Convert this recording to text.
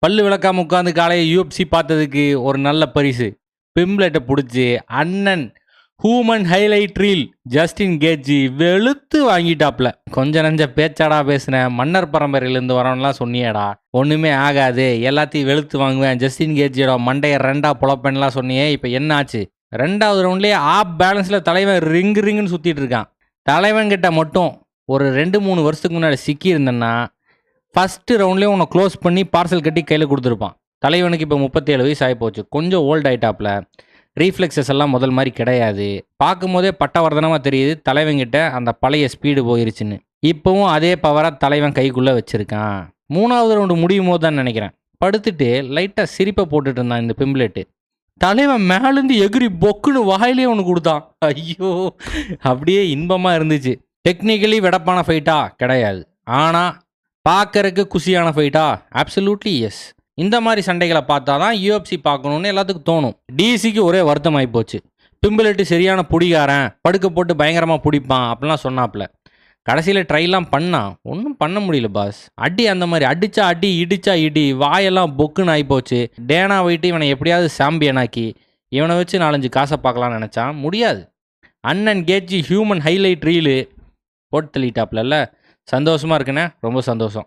பல்லு விளக்காம உட்காந்து காலையில் யூஎஃப்சி பார்த்ததுக்கு ஒரு நல்ல பரிசு. பிம்ப்ளெட்டை பிடிச்சி அண்ணன் ஹூமன் ஹைலைட் ரீல் ஜஸ்டின் கேட்ஜி வெளுத்து வாங்கிட்டாப்ல. கொஞ்சம் நஞ்ச பேச்சாடா பேசுனேன், மன்னர் பரம்பரையிலேருந்து வரவன்லாம் சொன்னியேடா, ஒன்றுமே ஆகாது, எல்லாத்தையும் வெளுத்து வாங்குவேன், ஜஸ்டின் கேட்ஜியோட மண்டையை 2 புலப்பெண்லாம் சொன்னியே, இப்போ என்ன ஆச்சு? 2வது ரவுண்ட்லேயே ஆப் பேலன்ஸில் தலைவன் ரிங்குன்னு சுற்றிட்டு இருக்கான். தலைவன்கிட்ட மட்டும் ஒரு 2-3 வருஷத்துக்கு முன்னாடி சிக்கியிருந்தேன்னா ஃபஸ்ட்டு ரவுண்ட்லேயே உன்னை க்ளோஸ் பண்ணி பார்சல் கட்டி கையில் கொடுத்துருப்பான். தலைவனுக்கு இப்போ 37 வயசு ஆகி போச்சு, கொஞ்சம் ஓல்ட் ஆகிட்டாப்ல. ரீஃப்ளெக்ஸஸ் எல்லாம் முதல் மாதிரி கிடையாது. பார்க்கும்போதே பட்டவர்தனமாக தெரியுது தலைவன்கிட்ட அந்த பழைய ஸ்பீடு போயிருச்சுன்னு. இப்போவும் அதே பவராக தலைவன் கைக்குள்ளே வச்சுருக்கான். 3வது ரவுண்டு முடியும் போது தான் நினைக்கிறேன், படுத்துட்டு லைட்டாக சிரிப்பை போட்டுட்டு இருந்தான் இந்த பிம்ப்ளெட்டு. தலைவன் மேலேருந்து எகிரி பொக்குன்னு வாயிலே ஒன்று கொடுத்தான். ஐயோ, அப்படியே இன்பமாக இருந்துச்சு. டெக்னிக்கலி வெடப்பான ஃபைட்டா கிடையாது, ஆனால் பார்க்கறக்கு குஷியான ஃபைட்டா அப்சல்யூட்லி எஸ். இந்த மாதிரி சண்டைகளை பார்த்தா தான் யூஎஃப்சி பார்க்கணுன்னு எல்லாத்துக்கும் தோணும். டிசிக்கு ஒரே வருத்தம் ஆகி போச்சு. பிம்பிளெட்டு சரியான பிடிக்காரன், படுக்க போட்டு பயங்கரமாக பிடிப்பான் அப்படிலாம் சொன்னாப்புல. கடைசியில் ட்ரைலாம் பண்ணான், ஒன்றும் பண்ண முடியல பாஸ். அடி அந்த மாதிரி அடித்தா அடி, இடிச்சா இடி, வாயெல்லாம் பொக்குன்னு ஆகிப்போச்சு. டேனா வைட்டு இவனை எப்படியாவது சாம்பியனாக்கி இவனை வச்சு 4-5 காசை பார்க்கலான்னு நினச்சான், முடியாது. அண்ணன் கேட்ஜி ஹியூமன் ஹைலைட் ரீலு போட்டு தள்ளிட்டாப்ல. சந்தோஷமாக இருக்குண்ணே, ரொம்ப சந்தோஷம்.